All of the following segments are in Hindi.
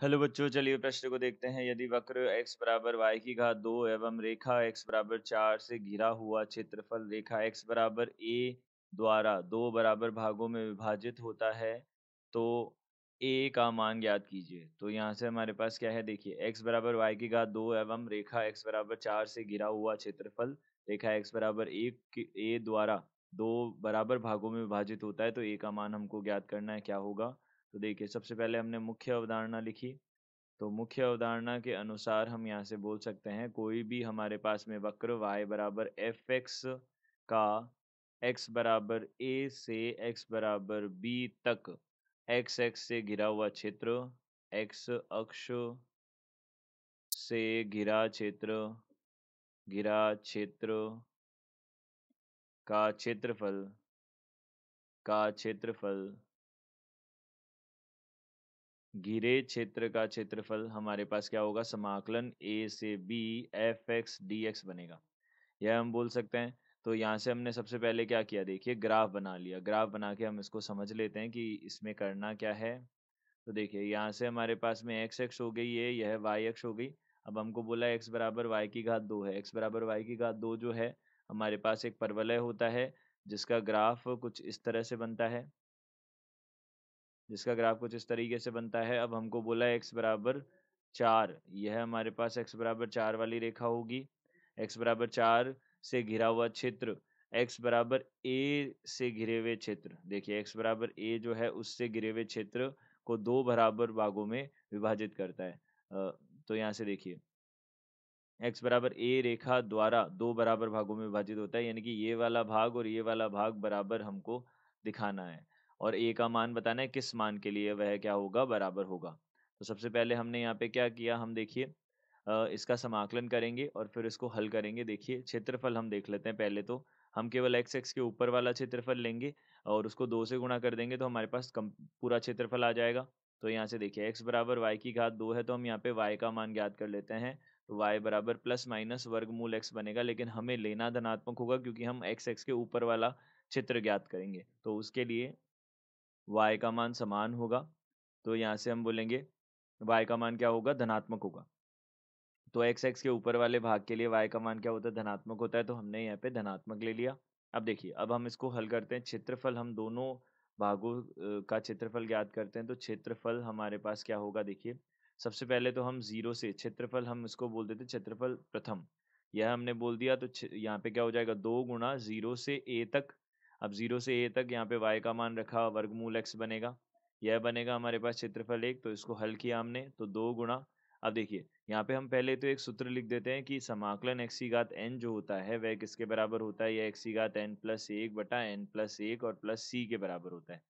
हेलो बच्चों, चलिए प्रश्न को देखते हैं। यदि वक्र x बराबर y की घात 2 एवं रेखा x बराबर 4 से घिरा हुआ क्षेत्रफल रेखा x बराबर a द्वारा दो बराबर भागों में विभाजित होता है तो a का मान ज्ञात कीजिए। तो यहाँ से हमारे पास क्या है, देखिए x बराबर y की घात 2 एवं रेखा x बराबर 4 से घिरा हुआ क्षेत्रफल रेखा x बराबर a द्वारा दो बराबर भागों में विभाजित होता है तो a का मान हमको ज्ञात करना है। क्या होगा, तो देखिए सबसे पहले हमने मुख्य अवधारणा लिखी। तो मुख्य अवधारणा के अनुसार हम यहाँ से बोल सकते हैं कोई भी हमारे पास में वक्र y बराबर एफ एक्स का x बराबर a से x बराबर b तक x एक्स से घिरा हुआ क्षेत्र, x अक्ष से घिरा क्षेत्र का क्षेत्रफल घिरे क्षेत्र का क्षेत्रफल हमारे पास क्या होगा, समाकलन a से b F x D x बनेगा। यह हम बोल सकते हैं। तो यहाँ से हमने सबसे पहले क्या किया, देखिए ग्राफ बना लिया। ग्राफ बना के हम इसको समझ लेते हैं कि इसमें करना क्या है। तो देखिए यहाँ से हमारे पास में एक्स एक्स हो गई है, यह वाई एक्स हो गई। अब हमको बोला एक्स बराबर वाई की घात 2 है। एक्स बराबर वाई की घात 2 जो है, हमारे पास एक परवलय होता है जिसका ग्राफ कुछ इस तरह से बनता है, जिसका ग्राफ कुछ इस तरीके से बनता है। अब हमको बोला एक्स बराबर 4, यह हमारे पास एक्स बराबर 4 वाली रेखा होगी। एक्स बराबर 4 से घिरा हुआ क्षेत्र एक्स बराबर ए से घिरे हुए क्षेत्र, देखिए एक्स बराबर ए जो है उससे घिरे हुए क्षेत्र को दो बराबर भागों में विभाजित करता है। तो यहाँ से देखिए एक्स बराबर ए रेखा द्वारा दो बराबर भागों में विभाजित होता है, यानी कि ये वाला भाग और ये वाला भाग बराबर हमको दिखाना है और ए का मान बताना है किस मान के लिए वह क्या होगा, बराबर होगा। तो सबसे पहले हमने यहाँ पे क्या किया, हम देखिए इसका समाकलन करेंगे और फिर इसको हल करेंगे। देखिए क्षेत्रफल हम देख लेते हैं पहले। तो हम केवल एक्स एक्स के ऊपर वाला क्षेत्रफल लेंगे और उसको 2 से गुणा कर देंगे तो हमारे पास पूरा क्षेत्रफल आ जाएगा। तो यहाँ से देखिए एक्स बराबर वाई की घात 2 है तो हम यहाँ पे वाई का मान ज्ञात कर लेते हैं। तो y बराबर प्लस माइनस वर्गमूल x बनेगा, लेकिन हमें लेना धनात्मक होगा क्योंकि हम x x के ऊपर वाला चित्र ज्ञात करेंगे। तो उसके लिए y का मान समान होगा। तो यहाँ से हम बोलेंगे y का मान क्या होगा, धनात्मक होगा। तो x x के ऊपर वाले भाग के लिए y का मान क्या होता है, धनात्मक होता है। तो हमने यहाँ पे धनात्मक ले लिया। अब देखिए, अब हम इसको हल करते हैं। क्षेत्रफल हम दोनों भागों का क्षेत्रफल ज्ञात करते हैं। तो क्षेत्रफल हमारे पास क्या होगा, देखिए सबसे पहले तो हम जीरो से क्षेत्रफल, हम इसको बोल देते क्षेत्रफल प्रथम, यह हमने बोल दिया। तो यहाँ पे क्या हो जाएगा, 2 गुणा जीरो से ए तक। अब जीरो से ए तक यहाँ पे y का मान रखा, वर्गमूल x बनेगा। यह बनेगा हमारे पास क्षेत्रफल 1। तो इसको हल किया हमने, तो 2 गुणा, अब देखिए यहाँ पे हम पहले तो एक सूत्र लिख देते हैं कि समाकलन x की घात n जो होता है वह किसके बराबर होता है, यह x की घात n प्लस 1 बटा n प्लस 1 और प्लस c के बराबर होता है।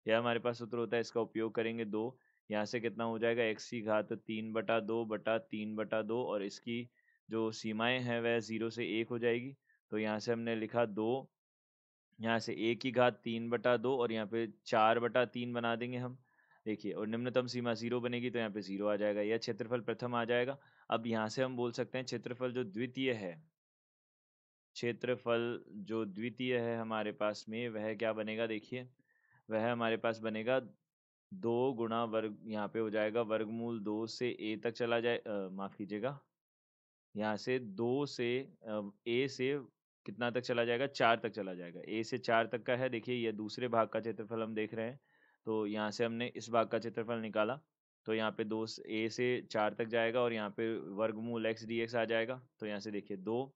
यह हमारे पास सूत्र होता है। इसका उपयोग करेंगे 2, यहाँ से कितना हो जाएगा, x की घात 3 बटा 2 बटा 3 बटा 2 और इसकी जो सीमाएं हैं वह 0 से 1 हो जाएगी। तो यहाँ से हमने लिखा 2, यहाँ से a की घात 3 बटा 2 और यहाँ पे 4 बटा 3 बना देंगे हम। देखिए, और निम्नतम सीमा 0 बनेगी तो यहाँ पे 0 आ जाएगा, यह क्षेत्रफल प्रथम आ जाएगा। अब यहाँ से हम बोल सकते हैं क्षेत्रफल जो द्वितीय है हमारे पास में वह क्या बनेगा, देखिए वह हमारे पास बनेगा 2 गुणा वर्ग, यहाँ पे हो जाएगा वर्गमूल 2 से a तक चला जाए, माफ कीजिएगा, यहाँ से 2 से a से कितना तक चला जाएगा, 4 तक चला जाएगा। a से 4 तक का है। देखिए ये दूसरे भाग का क्षेत्रफल हम देख रहे हैं। तो यहाँ से हमने इस भाग का क्षेत्रफल निकाला। तो यहाँ पे 2 a से 4 तक जाएगा और यहाँ पे वर्गमूल x dx आ जाएगा। तो यहाँ से देखिए 2,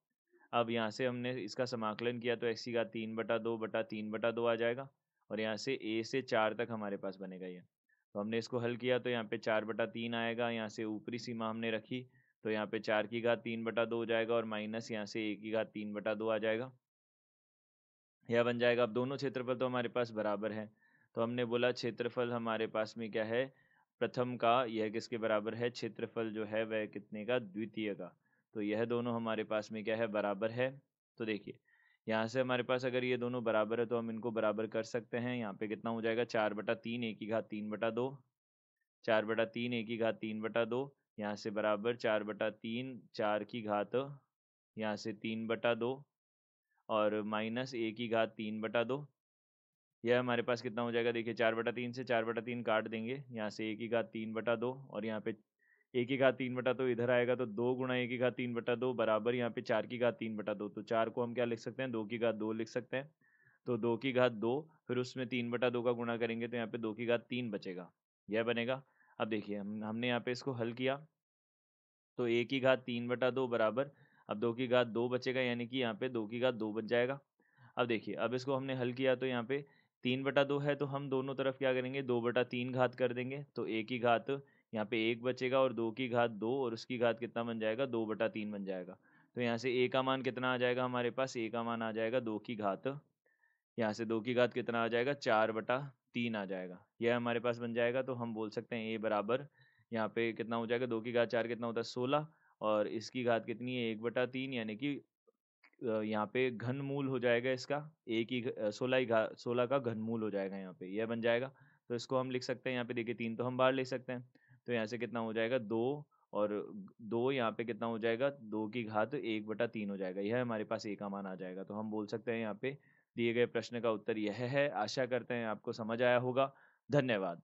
अब यहाँ से हमने इसका समाकलन किया तो x की घात 3 बटा 2 बटा 3 बटा 2 आ जाएगा और यहाँ से a से 4 तक हमारे पास बनेगा ये। तो हमने इसको हल किया तो यहाँ पे 4 बटा 3 आएगा। यहाँ से ऊपरी सीमा हमने रखी तो यहाँ पे 4 की घात 3 बटा 2 हो जाएगा और माइनस यहाँ से 1 की घात 3 बटा 2 आ जाएगा। यह बन जाएगा। अब दोनों क्षेत्रफल तो हमारे पास बराबर है। तो हमने बोला क्षेत्रफल हमारे पास में क्या है, प्रथम का, यह किसके बराबर है, क्षेत्रफल जो है वह कितने का, द्वितीय का। तो यह दोनों हमारे पास में क्या है, बराबर है। तो देखिए यहाँ से हमारे पास अगर ये दोनों बराबर है तो हम इनको बराबर कर सकते हैं। यहाँ पे कितना हो जाएगा, 4 बटा 3 एक की घात 3 बटा 2, 4 बटा 3 एक की घात 3 बटा 2, यहाँ से बराबर 4 बटा 3 4 की घात, यहाँ से 3 बटा 2 और माइनस ए की घात 3 बटा 2। यह हमारे पास कितना हो जाएगा, देखिए 4/3 से 4/3 काट देंगे, यहाँ से 1 की घात 3/2 और यहाँ पे 1 की घात 3/2 इधर आएगा तो 2 गुणा 1 की घात 3/2 बराबर यहाँ पे 4 की घात 3/2। तो 4 को हम क्या लिख सकते हैं, 2 की घात 2 लिख सकते हैं। तो 2 की घात 2 फिर उसमें 3/2 का गुणा करेंगे तो यहाँ पे 2 की घात 3 बचेगा, यह बनेगा। अब देखिए हमने यहाँ पे इसको हल किया तो 1 की घात 3/2 बराबर, अब 2 की घात 2 बचेगा यानी कि यहाँ पे 2 की घात 2 बच जाएगा। अब देखिए अब इसको हमने हल किया तो यहाँ पे 3/2 है तो हम दोनों तरफ क्या करेंगे, 2/3 घात कर देंगे तो 1 की घात यहाँ पे 1 बचेगा और 2 की घात 2 और उसकी घात कितना बन जाएगा, 2/3 बन जाएगा। तो यहाँ से a का मान कितना आ जाएगा हमारे पास, a का मान आ जाएगा 2 की घात, यहाँ से 2 की घात कितना आ जाएगा, 4/3 आ जाएगा। यह हमारे पास बन जाएगा तो हम बोल सकते हैं a बराबर यहाँ पे कितना हो जाएगा, 2 की घात 4 कितना होता है 16 और इसकी घात कितनी है 1/3 यानी कि यहाँ पे घनमूल हो जाएगा इसका, 16 का घनमूल हो जाएगा यहाँ पे, यह बन जाएगा। तो इसको हम लिख सकते हैं यहाँ पे, देखिए 3 तो हम बाहर ले सकते हैं। तो यहाँ से कितना हो जाएगा 2 और 2 यहाँ पे कितना हो जाएगा, 2 की घात 1/3 हो जाएगा। यह हमारे पास a का मान आ जाएगा। तो हम बोल सकते हैं यहाँ पे दिए गए प्रश्न का उत्तर यह है। आशा करते हैं आपको समझ आया होगा। धन्यवाद।